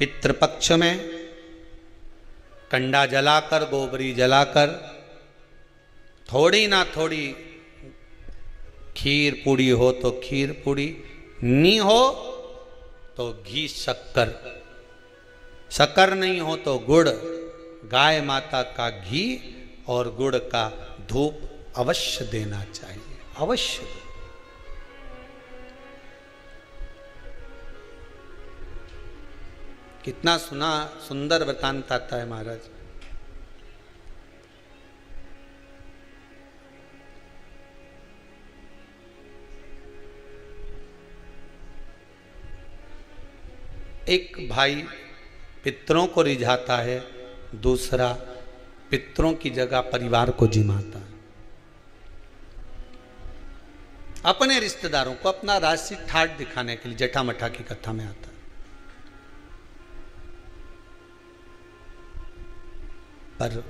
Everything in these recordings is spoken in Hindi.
पितृपक्ष में कंडा जलाकर, गोबरी जलाकर, थोड़ी ना थोड़ी खीर पूड़ी हो तो खीर पूड़ी, नहीं हो तो घी शक्कर, शक्कर नहीं हो तो गुड़, गाय माता का घी और गुड़ का धूप अवश्य देना चाहिए, अवश्य। कितना सुंदर वृतांत आता है महाराज। एक भाई पितरों को रिझाता है, दूसरा पितरों की जगह परिवार को जिमाता है। अपने रिश्तेदारों को अपना राशि ठाट दिखाने के लिए जटा मठा की कथा में आता है। पर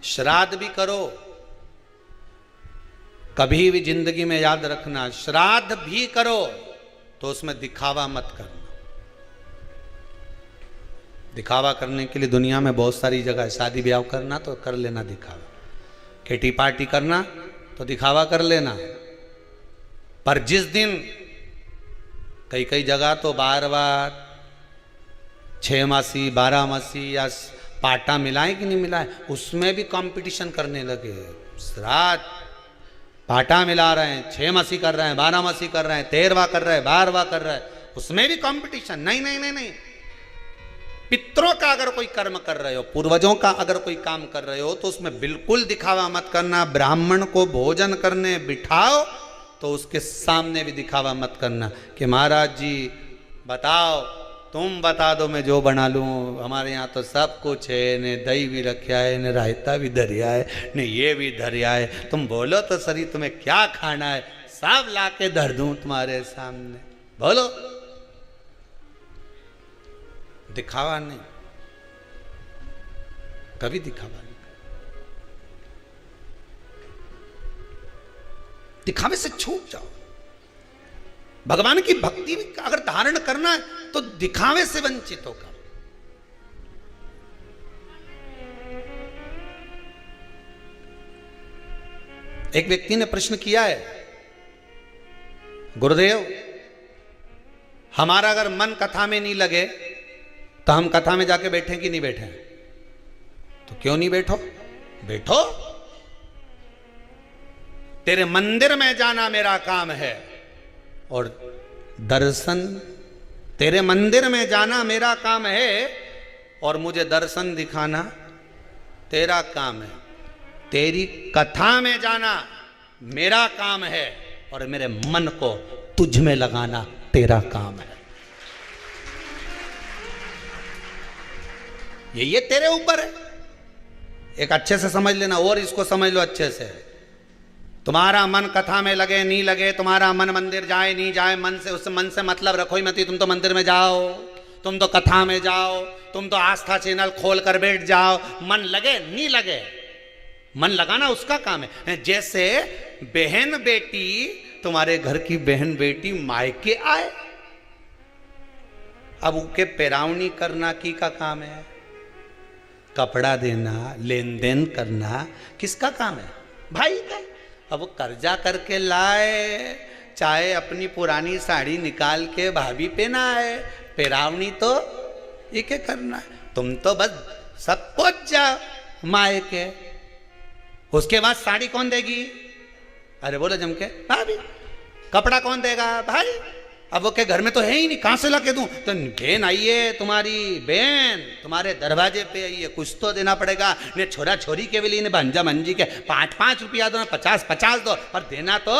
श्राद्ध भी करो, कभी भी जिंदगी में याद रखना, श्राद्ध भी करो तो उसमें दिखावा मत करना। दिखावा करने के लिए दुनिया में बहुत सारी जगह है। शादी ब्याह करना तो कर लेना दिखावा, किटी पार्टी करना तो दिखावा कर लेना, पर जिस दिन कई कई जगह तो बार-बार 6 मासी 12 मासी या पाटा मिलाए कि नहीं मिलाए, उसमें भी कंपटीशन करने लगे। श्राद्ध पाटा मिला रहे हैं, 6 मासी कर रहे हैं, 12 मासी कर रहे हैं, 13वां कर रहे हैं, 12वां कर रहे हैं, उसमें भी कंपटीशन। नहीं नहीं नहीं नहीं, पितरों का अगर कोई कर्म कर रहे हो, पूर्वजों का अगर कोई काम कर रहे हो तो उसमें बिल्कुल दिखावा मत करना। ब्राह्मण को भोजन करने बिठाओ तो उसके सामने भी दिखावा मत करना कि महाराज जी बताओ, तुम बता दो मैं जो बना लूँ, हमारे यहाँ तो सब कुछ है, ने दही भी रखा है, ने रायता भी धरिया है, ने ये भी धरिया है, तुम बोलो तो सही तुम्हें क्या खाना है, सब ला के धर दूँ तुम्हारे सामने, बोलो। दिखावा नहीं, कभी दिखावा नहीं। दिखावे से छूट जाओ। भगवान की भक्ति अगर धारण करना है तो दिखावे से वंचित होकर। एक व्यक्ति ने प्रश्न किया है, गुरुदेव हमारा अगर मन कथा में नहीं लगे तो हम कथा में जाके बैठे कि नहीं बैठे? तो क्यों नहीं बैठो? बैठो। तेरे मंदिर में जाना मेरा काम है और दर्शन, तेरे मंदिर में जाना मेरा काम है और मुझे दर्शन दिखाना तेरा काम है। तेरी कथा में जाना मेरा काम है और मेरे मन को तुझ में लगाना तेरा काम है। ये तेरे ऊपर है। एक अच्छे से समझ लेना और इसको समझ लो अच्छे से। तुम्हारा मन कथा में लगे नहीं लगे, तुम्हारा मन मंदिर जाए नहीं जाए, मन से, उस मन से मतलब रखो ही मत। तुम तो मंदिर में जाओ, तुम तो कथा में जाओ, तुम तो आस्था चैनल खोल कर बैठ जाओ, मन लगे नहीं लगे, मन लगाना उसका काम है। जैसे बहन बेटी, तुम्हारे घर की बहन बेटी मायके आए, अब उनके पैरावनी करना की का काम है? कपड़ा देना, लेन देन करना किसका काम है? भाई का। अब वो कर्जा करके लाए, चाहे अपनी पुरानी साड़ी निकाल के भाभी पहनाए, पैरावनी तो ये क्या करना है? तुम तो बस सब पहुंच जाओ मायके, उसके बाद साड़ी कौन देगी? अरे बोलो जम के, भाभी। कपड़ा कौन देगा? भाई। अब वो के घर में तो है ही नहीं, कहां से ला के दूं? तो बहन आई है, तुम्हारी बहन तुम्हारे दरवाजे पे आई है, कुछ तो देना पड़ेगा। ने छोरा छोरी के भी लिए, ने भंजा भंजी के 5-5 रुपया दो, 50-50 दो, पर देना तो,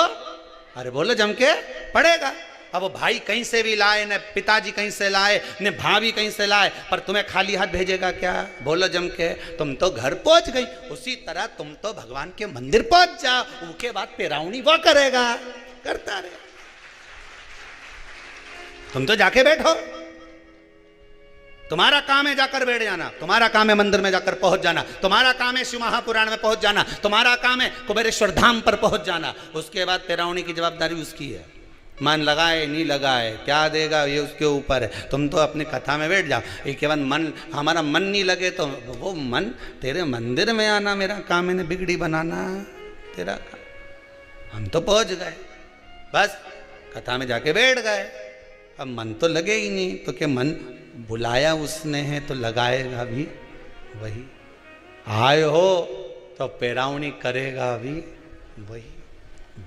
अरे बोलो जम के, पड़ेगा। अब वो भाई कहीं से भी लाए, ने पिताजी कहीं से लाए, ने भाभी कहीं से लाए, पर तुम्हें खाली हाथ भेजेगा क्या? बोलो जम के। तुम तो घर पहुंच गई, उसी तरह तुम तो भगवान के मंदिर पहुंच जाओ, उसके बाद पैरावनी वो करेगा, करता रहे। तुम तो जाके बैठो, तुम्हारा काम है जाकर बैठ जाना, तुम्हारा काम है मंदिर में जाकर पहुंच जाना, तुम्हारा काम है शिव महापुराण में पहुंच जाना, तुम्हारा काम है कुबेरेश्वर धाम पर पहुंच जाना, उसके बाद पैरावनी की जवाबदारी उसकी है। मन लगाए नहीं लगाए क्या देगा ये उसके ऊपर है। तुम तो अपनी कथा में बैठ जाओ, ये केवल मन, हमारा मन नहीं लगे तो वो मन तेरे मंदिर में आना मेरा काम है, ने बिगड़ी बनाना तेरा काम। हम तो पहुंच गए, बस कथा में जाके बैठ गए, अब मन तो लगे ही नहीं, तो क्या मन बुलाया उसने है तो लगाएगा भी वही, आए हो तो पैरावनी करेगा भी वही।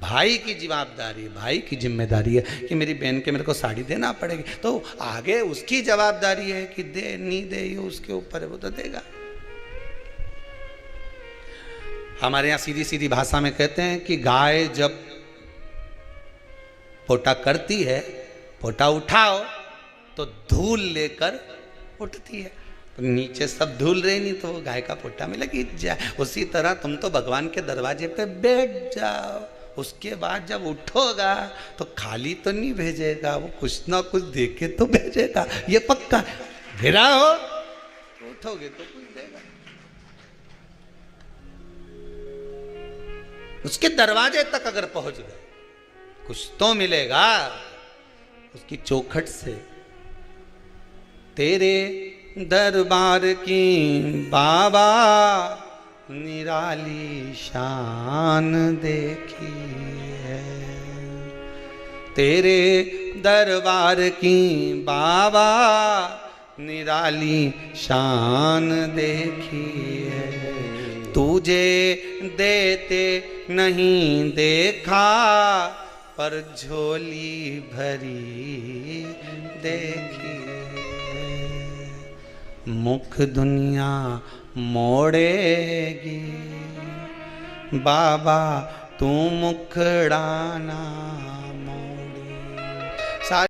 भाई की जवाबदारी, भाई की जिम्मेदारी है कि मेरी बहन के मेरे को साड़ी देना पड़ेगी, तो आगे उसकी जवाबदारी है कि दे नहीं दे ये उसके ऊपर है, वो तो देगा। हमारे यहाँ सीधी सीधी भाषा में कहते हैं कि गाय जब पोटा करती है, पोटा उठाओ तो धूल लेकर उठती है, तो नीचे सब धूल रही नहीं तो वो गाय का पोटा में लगी जाए। उसी तरह तुम तो भगवान के दरवाजे पे बैठ जाओ, उसके बाद जब उठोगा तो खाली तो नहीं भेजेगा, वो कुछ ना कुछ देके तो भेजेगा, ये पक्का। गिरा हो तो उठोगे तो कुछ देगा, उसके दरवाजे तक अगर पहुंच गए कुछ तो मिलेगा उसकी चौखट से। तेरे दरबार की बाबा निराली शान देखी है, तेरे दरबार की बाबा निराली शान देखी है। तुझे देते नहीं देखा पर झोली भरी देखी है। मुख दुनिया मोड़ेगी बाबा तू मुखड़ाना